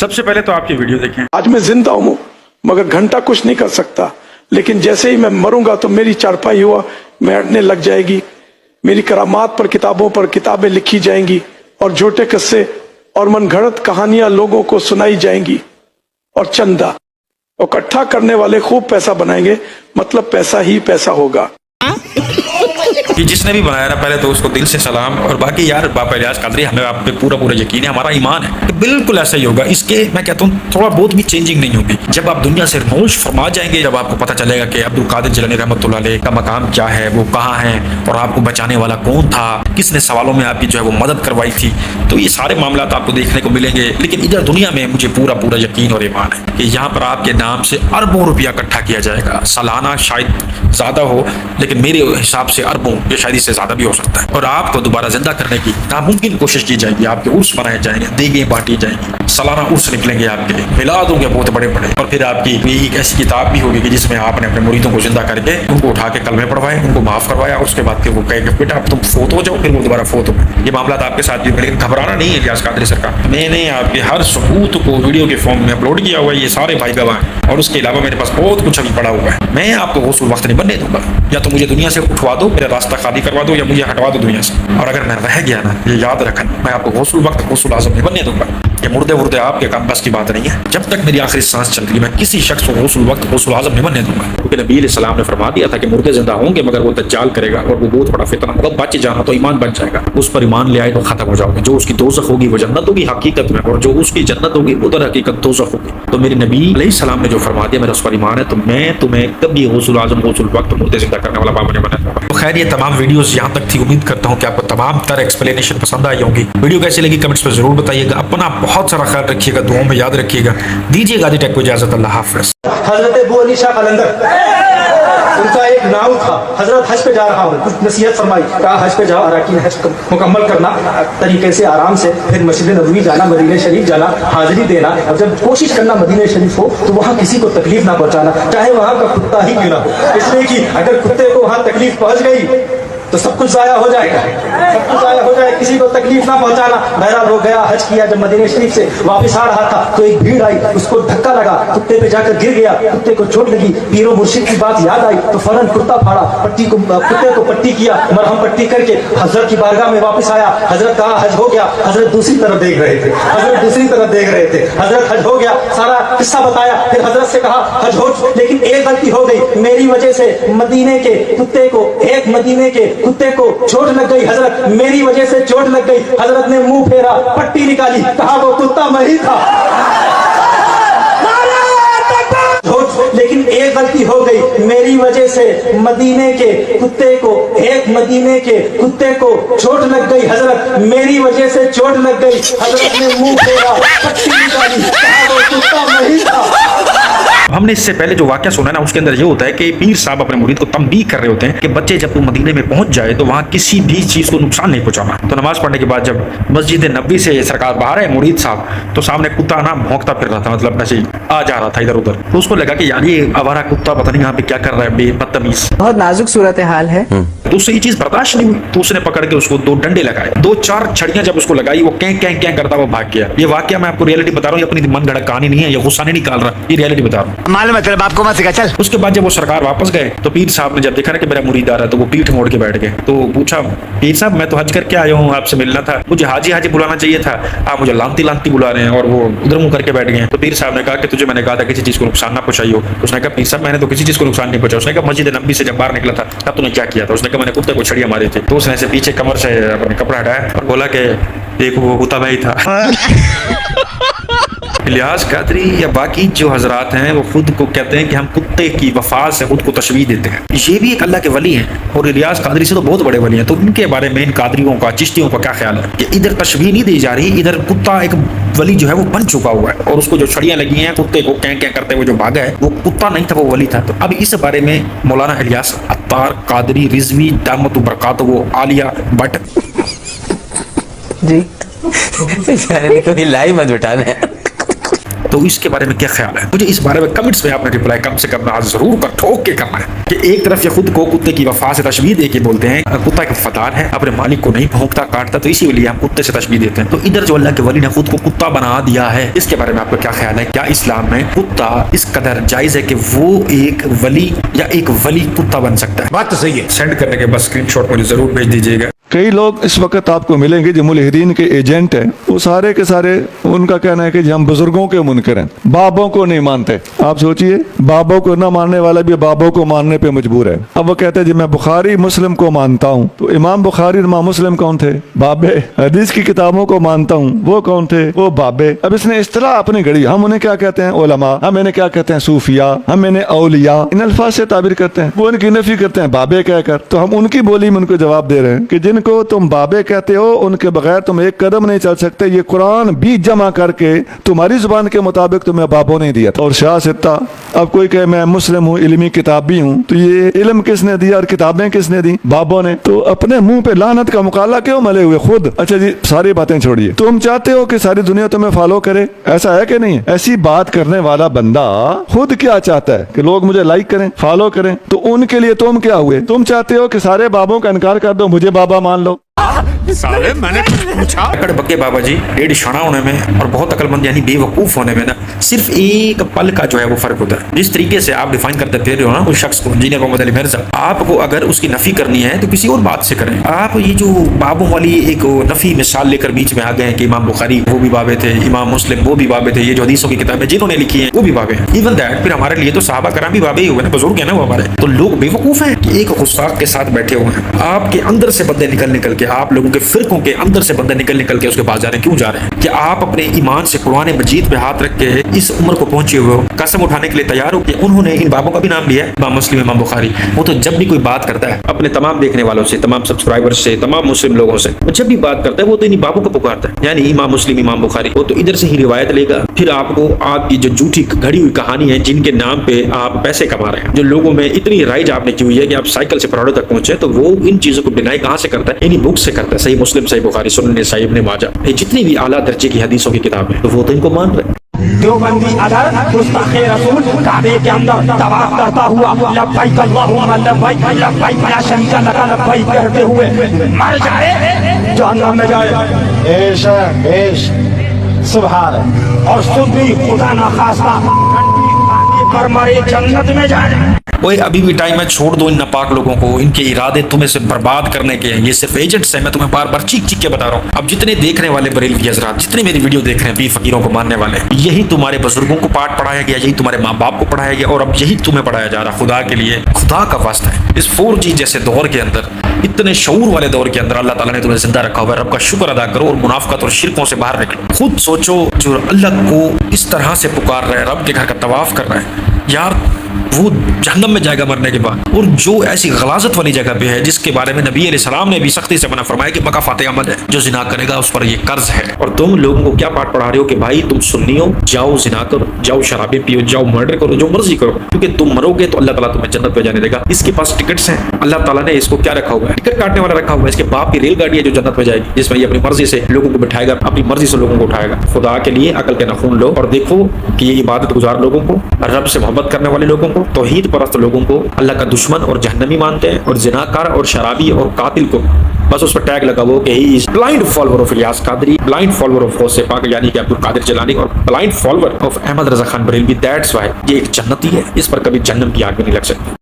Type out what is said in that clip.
सबसे पहले तो आपकी वीडियो देखें। आज मैं जिंदा हूँ मगर घंटा कुछ नहीं कर सकता, लेकिन जैसे ही मैं मरूंगा तो मेरी चारपाई हुआ मैं हटने लग जाएगी, मेरी करामात पर किताबों पर किताबें लिखी जाएंगी और झूठे किस्से और मनगढ़ंत कहानियां लोगों को सुनाई जाएंगी और चंदा इकट्ठा करने वाले खूब पैसा बनाएंगे, मतलब पैसा ही पैसा होगा। कि जिसने भी बनाया ना, पहले तो उसको दिल से सलाम। और बाकी यार बाबा इलियास कादरी, हमें आप पे पूरा यकीन है, हमारा ईमान है कि बिल्कुल ऐसा ही होगा। इसके मैं कहता हूँ थोड़ा बहुत भी चेंजिंग नहीं होगी। जब आप दुनिया से नौश फरमा जाएंगे, जब आपको पता चलेगा कि अब्दुल कादिर जिलानी रहमतुल्लाह अलैह का मकाम क्या है, वो कहाँ है और आपको बचाने वाला कौन था, किसने सवालों में आपकी जो है वो मदद करवाई थी, तो ये सारे मामला आपको देखने को मिलेंगे। लेकिन इधर दुनिया में मुझे पूरा यकीन और ईमान है कि यहाँ पर आपके नाम से अरबों रुपया इकट्ठा किया जाएगा। सालाना शायद ज्यादा हो, लेकिन मेरे हिसाब से अरबों, ये शायद इससे ज्यादा भी हो सकता है। और आपको दोबारा जिंदा करने की नामुमकिन कोशिश की जाएगी। आपके उर्स बनाए जाएंगे, देगें बांटी जाएंगी, सालाना उर्स निकलेंगे आपके, मिलाद होंगे बहुत बड़े बड़े। और फिर आपकी एक ऐसी किताब भी होगी कि जिसमें आपने अपने मुरीदों को जिंदा करके उनको उठा के कलमे पढ़वाए, उनको माफ करवाया, उसके बाद फिर वो कहेंगे बेटा अब तुम फोत हो जाओ, फिर वो दोबारा फोत हो। ये मामला आपके साथ भी, लेकिन घबराना नहीं है इलियास कादरी सरकार। मैंने आपके हर सबूत को वीडियो के फॉर्म में अपलोड किया हुआ है, ये सारे भाई गवाह हैं। और उसके अलावा मेरे पास बहुत कुछ अभी पड़ा हुआ है। मैं आपको गौसुल वक्त नहीं बनने दूंगा। या तो मुझे दुनिया से उठवा दो, मेरा रास्ता खाली करवा दो, या मुझे हटवा दो दुनिया से। और अगर मैं रह गया ना, ये याद रखना, मैं आपको गौसुल वक्त गौसुल आजम नहीं बनने दूंगा। ये मुर्दे मुर्दे आपके काम बस की बात नहीं है। जब तक मेरी आखिरी सांस चल रही है, मैं किसी शख्स को गौसुल वक्त गौसुल आजम नहीं बनने दूंगा। क्योंकि नबी अलैहिस्सलाम ने फरमा दिया था कि मुर्दे जिंदा होंगे मगर वो दज्जाल करेगा और वो बहुत बड़ा फितना होगा। बच जाना तो ईमान बच जाएगा, उस पर ईमान ले आए तो खत्म हो जाओगे। जो उसकी दोज़ख होगी वो जन्नत होगी हकीकत में, और जो उसकी जन्नत होगी वो दर हकीकत दोज़ख होगी। तो मेरे नबी अलैहिस्सलाम ने जो फरमा दिया, मेरा उस पर ईमान है, तो मैं तुम्हें कभी गौसुल आजम गौसुल वक्त मुर्दे जिंदा करने वाला बाबा नहीं बना दूंगा। तो खैर, ये तमाम वीडियोस यहाँ तक थी। उम्मीद करता हूँ कि आपको तमाम तरह एक्सप्लेनेशन पसंद आई होंगी। वीडियो कैसी लगी कमेंट्स में जरूर बताइएगा। अपना बहुत सारा ख्याल रखिएगा, दुआओं में याद रखिएगा। दीजिए गाजी टेक को इजाजत। अल्लाह हाफ़िज़। हजरत अबू अली शाह कलंदर, उनका एक नाव था। हजरत हज पे जा रहा हूँ, कुछ नसीहत फरमाई, कहा हज पे जाओ, अराकीन हज मुकम्मल करना तरीके से आराम से, फिर मस्जिद नबवी जाना, मदीने शरीफ जाना, हाजिरी देना। अब जब कोशिश करना मदीने शरीफ हो तो वहाँ किसी को तकलीफ ना पहुँचाना, चाहे वहाँ का कुत्ता ही क्यों ना हो। इसलिए कि अगर कुत्ते को वहाँ तकलीफ पहुँच गई तो सब कुछ जाया हो जाएगा, सब कुछ जाया हो जाए। किसी को तकलीफ ना पहुंचाना। बहरहाल वो गया, हज किया, जब मदीने शरीफ से वापस आ रहा था तो एक भीड़ आई, उसको धक्का लगा, कुत्ते पे जाकर गिर गया, कुत्ते को चोट लगी। पीरो मुर्शिद की बात याद आई तो फौरन कुत्ता फाड़ा, पट्टी को कुत्ते को पट्टी किया, मरहम पट्टी करके हजरत की बारगाह में वापस आया। हजरत कहा हज हो गया। हजरत दूसरी तरफ देख रहे थे, हजरत दूसरी तरफ देख रहे थे। हजरत हज हो गया, सारा किस्सा बताया। फिर हजरत से कहा हज हो, लेकिन एक गलती हो गई, मेरी वजह से मदीने के कुत्ते को, एक मदीने के कुत्ते को चोट लग गई। हजरत मेरी वजह से चोट लग गई। हजरत ने मुंह फेरा, पट्टी निकाली, कहा वो कुत्ता मैं ही था। लेकिन एक गलती हो गई, मेरी वजह से मदीने के कुत्ते को, एक मदीने के कुत्ते को चोट लग गई। हजरत मेरी वजह से चोट लग गई। हजरत ने मुंह फेरा, पट्टी निकाली, कहा वो कुत्ता मैं ही था। हमने इससे पहले जो वाकया सुना ना, उसके अंदर ये होता है कि पीर साहब अपने मुरीद को तंबीह कर रहे होते हैं कि बच्चे जब तुम मदीने में पहुंच जाए तो वहां किसी भी चीज को नुकसान नहीं पहुंचाना। तो नमाज पढ़ने के बाद जब मस्जिद नबी से सरकार बाहर है मुरीद साहब, तो सामने कुत्ता ना भौंकता फिर रहा था, मतलब ऐसे आ जा रहा था इधर उधर। तो उसको लगा कि यार ये आवारा कुत्ता पता नहीं यहाँ पे क्या कर रहा है, बेबदतमीज, बहुत नाजुक सूरत हाल है। तो उससे ये चीज बर्दाश्त नहीं हुई, तो उसने पकड़ के उसको 2 डंडे लगाए, 2-4 छड़ियां जब उसको लगाई, वो कैं कैं कैं करता वो भाग गया। ये वाकया मैं आपको रियलिटी बता रहा हूँ, अपनी मन गढ़ कहानी नहीं है, ये गुस्सा नहीं निकाल रहा, ये रियलिटी बता रहा हूँ। मालूम है तेरे बाप को मत सिखा, चल। उसके बाद जब वो सरकार वापस गए तो पीर साहब ने जब देखा ना कि मेरा मुरीद आ रहा है, तो वो पीठ मोड़ के बैठ गए। तो पूछा, पीर साहब मैं तो हज करके आया हूँ, आपसे मिलना था, मुझे हाजी हाजी बुलाना चाहिए था, आप मुझे लांती लांती बुला रहे हैं। और वो उधर मुंह करके बैठ गए। तो पीर साहब ने कहा कि तुझे मैंने कहा था किसी चीज को नुकसान ना पहुंचाइयो। उसने कहा पीर साहब मैंने तो किसी चीज को नुकसान नहीं पहुंचा। उसने कहा मस्जिद नबी से जब बाहर निकला था तब तूने क्या किया था? उसने कहा मैंने कुत्ते को छड़ियां मारी थी। तो उसने से पीछे कमर से अपने कपड़ा हटाया और बोला कि देखो वो कुत्ता भाई था। इलियास कादरी या बाकी जो हजरात हैं वो खुद को कहते हैं कि हम कुत्ते की वफा से खुद को तशबीह देते हैं। ये भी एक अल्लाह के वली हैं और इलियास कादरी से तो बहुत बड़े वली हैं। तो इनके बारे में इन कादरियों का, चिश्तियों का क्या ख्याल है कि इधर तशबीह नहीं दी जा रही, इधर कुत्ता एक वली जो है वो बन चुका हुआ है और उसको जो छड़ियां लगी हैं, कुत्ते को कैं कैं करते हुए जो भागा है, वो कुत्ता नहीं था, वो वली था। तो अब इस बारे में मौलाना इलियास अत्तार कादरी रिजवी दामत बरकातहू आलिया भट्ट जी कोई लाई मत बिठाना है। तो इसके बारे में क्या ख्याल है? मुझे इस बारे में कमेंट्स में आपने रिप्लाई कम से कम आज जरूर कर ठोक के करना है कि एक तरफ ये खुद को कुत्ते की वफा से तशबीह दे के बोलते हैं कुत्ता एक वफादार है, अपने मालिक को नहीं भौंकता काटता, तो इसीलिए हम कुत्ते से तशबीह देते हैं। तो इधर जो अल्लाह के वली ने खुद को कुत्ता बना दिया है, इसके बारे में आपका क्या ख्याल है? क्या इस्लाम में कुत्ता इस कदर जायज है कि वो एक वली या एक वली कुत्ता बन सकता है? बात तो सही है। सेंड करने के बाद स्क्रीनशॉट मुझे जरूर भेज दीजिएगा। कई लोग इस वक्त आपको मिलेंगे जो मुल्हिदीन के एजेंट हैं, वो सारे के सारे उनका कहना है कि जी हम बुजुर्गों के मुनकर हैं, बाबों को नहीं मानते। आप सोचिए, बाबों को ना मानने वाला भी बाबों को मानने पे मजबूर है। अब वो कहते हैं जी मैं बुखारी मुस्लिम को मानता हूँ, तो इमाम बुखारी इमाम मुस्लिम कौन थे? बाबे। हदीस की किताबों को मानता हूँ, वो कौन थे? वो बाबे। अब इसने इस तरह अपनी घड़ी, हम उन्हें क्या कहते हैं? उलमा। हम इन्हें क्या कहते हैं? सूफिया। हम इन्हें औलिया, इन अल्फाज से ताबीर करते हैं। वो उनकी नफी करते हैं बाबे कहकर। तो हम उनकी बोली में उनको जवाब दे रहे हैं कि जिनको तुम बाबे कहते हो उनके बगैर तुम एक कदम नहीं चल सकते। ये कुरान भी जमा करके तुम्हारी जुबान के मुताबिक तुम्हें बाबों ने दिया। और शाह सित्ता, अब कोई कहे मैं मुस्लिम हूँ, इल्मी किताब भी हूँ, तो ये इल्म किसने दिया और किताबें किसने दी? बाबों ने। तो अपने मुंह पे लानत का मुकाला क्यों मले हुए खुद? अच्छा जी, सारी बातें छोड़िए। तुम चाहते हो कि सारी दुनिया तुम्हें फॉलो करे, ऐसा है कि नहीं? ऐसी बात करने वाला बंदा खुद क्या चाहता है कि लोग मुझे लाइक करें, फॉलो करें, तो उनके लिए तुम क्या हुए? तुम चाहते हो कि सारे बाबों का इनकार कर दो, मुझे बाबा मान लो। साले मैंने कुछ पूछा? अकड़ बग्गे बाबा जी डेढ़ शाना होने में और बहुत अकलमंद यानी बेवकूफ होने में ना सिर्फ एक पल का जो है वो फर्क होता है। जिस तरीके से आप डिफाइन करते फिर रहे हो ना उस शख्स को, इंजीनियर मोहम्मद अली मिर्जा, आपको अगर उसकी नफी करनी है तो किसी और बात से करें। आप ये जो बाबों वाली एक नफी मिसाल लेकर बीच में आ गए हैं कि इमाम बुखारी वो भी बाबे थे, इमाम मुस्लिम वो भी बाबे थे, ये जो हदीसों की किताबें जिन्होंने लिखी है वो भी बाबे हैं। इवन दैट फिर हमारे लिए तो सहाबा कराम भी बाबे ही हुए ना, बुजुर्ग है ना वो हमारे। तो लोग बेवकूफ हैं कि एक गुस्ताख के साथ बैठे हुए हैं। आपके अंदर से बंदे निकल के, आप लोगों के फिरकों के अंदर से बंदे निकल के उसके पास जा रहे हैं। क्यों जा रहे हैं? कि आप अपने ईमान से कुरान मजीद पे हाथ रख के इस उम्र को पहुंचे हुए हो, कसम उठाने के लिए तैयार हो कि उन्होंने इन बाबों का भी नाम लिया है, इमाम मुस्लिम, इमाम बुखारी। वो तो जब भी कोई बात करता है अपने तमाम देखने वालों से, तमाम सब्सक्राइबर्स से, तमाम मुस्लिम लोगों से, वो जब भी बात करता है वो तो इन्हीं बाबों को पुकारता है, यानी इमाम मुस्लिम, इमाम बुखारी। वो तो इधर से ही रिवायत लेगा, फिर आपको आपकी जो झूठी घड़ी हुई कहानी है जिनके नाम पे आप पैसे कमा रहे हैं, जो लोगों में इतनी राइज आपने की हुई है कि आप साइकिल से पराठों तक पहुंचे, तो वो इन चीजों को डिनाई कहां से करता है? इन्हीं बुक से करता है। सही मुस्लिम, सही बुखारी, सुनन नसाई, इब्न माजा, ये जितनी भी आला दर्जे की हदीसों की किताबें, तो वो तो इनको मान रहे हैं। देवबंदी अदर गुस्ताखे रसूल काबे के अंदर तवाफ करता हुआ लब्बैक अल्लाहुम्मा लब्बैक लब्बैक ला शरीका लक लब्बैक कहते हुए मर जाए, जहन्नम में जाए। सुभान। और सुबह खुदा ना खास्ता पर मरे जन्नत में जाए। ओए अभी भी टाइम है, छोड़ दो इन नापाक लोगों को, इनके इरादे तुम्हें से बर्बाद करने के हैं। ये सिर्फ एजेंट्स हैं, मैं तुम्हें बार बार चीख के बता रहा हूँ। अब जितने देखने वाले बरेलवी हजरात, जितने मेरी वीडियो देख रहे हैं पीर फकीरों को मानने वाले, यही तुम्हारे बुजुर्गों को पाठ पढ़ाया गया, यही तुम्हारे माँ बाप को पढ़ाया गया और अब यही तुम्हें पढ़ाया जा रहा। खुदा के लिए, खुदा का वास्ता है, इस 4G जैसे दौर के अंदर, इतने शऊर वाले दौर के अंदर अल्लाह ताला ने तुम्हें जिंदा रखा हुआ है। रब का शुक्र अदा करो और मुनाफिकत और शिरकों से बाहर निकलो। खुद सोचो, जो अल्लाह को इस तरह से पुकार रहा है, रब के घर का तवाफ कर रहा है, यार वो जहन्नम में जाएगा मरने के बाद। और जो ऐसी गलाजत वाली जगह पे है जिसके बारे में नबी अलैहिस्सलाम ने भी सख्ती से मना फरमाया कि मकाफात अमल है, जो जिना करेगा उस पर ये कर्ज है। और तुम लोगों को क्या पाठ पढ़ा रहे हो कि भाई तुम सुन्नी हो, जाओ जिना करो, जाओ शराबी पियो, जाओ मर्डर करो, जो मर्जी करो, क्योंकि तुम मरोगे तो अल्लाह ताला तुम्हें जन्नत में जाने देगा। इसके पास टिकट्स हैं, अल्लाह ताला ने इसको क्या रखा हुआ है? टिकट काटने वाला रखा हुआ है। इसके बाप की रेलगाड़ी है जो जन्नत में जाएगी, जिसमें ये अपनी मर्जी से लोगों को बिठाएगा, अपनी मर्जी से लोगों को उठाएगा। खुदा के लिए अकल के नाखून लो और देखो कि ये इबादत गुजार लोगों को, रब से मोहब्बत करने वाले लोगों को, तौहीद परस्त लोगों को अल्लाह का दुश्मन और जहन्नमी मानते हैं, और जिनाकार और शराबी और कातिल को बस उस पर टैग लगा वो कि he is blind follower of Ilyas Qadri, blind follower of Ghause Pak यानी कि अब्दुल कादिर जिलानी, और blind follower of Ahmad Raza Khan Barelvi. That's why ये एक जन्नती है, इस पर कभी जहन्नम की आग भी नहीं लग सकती।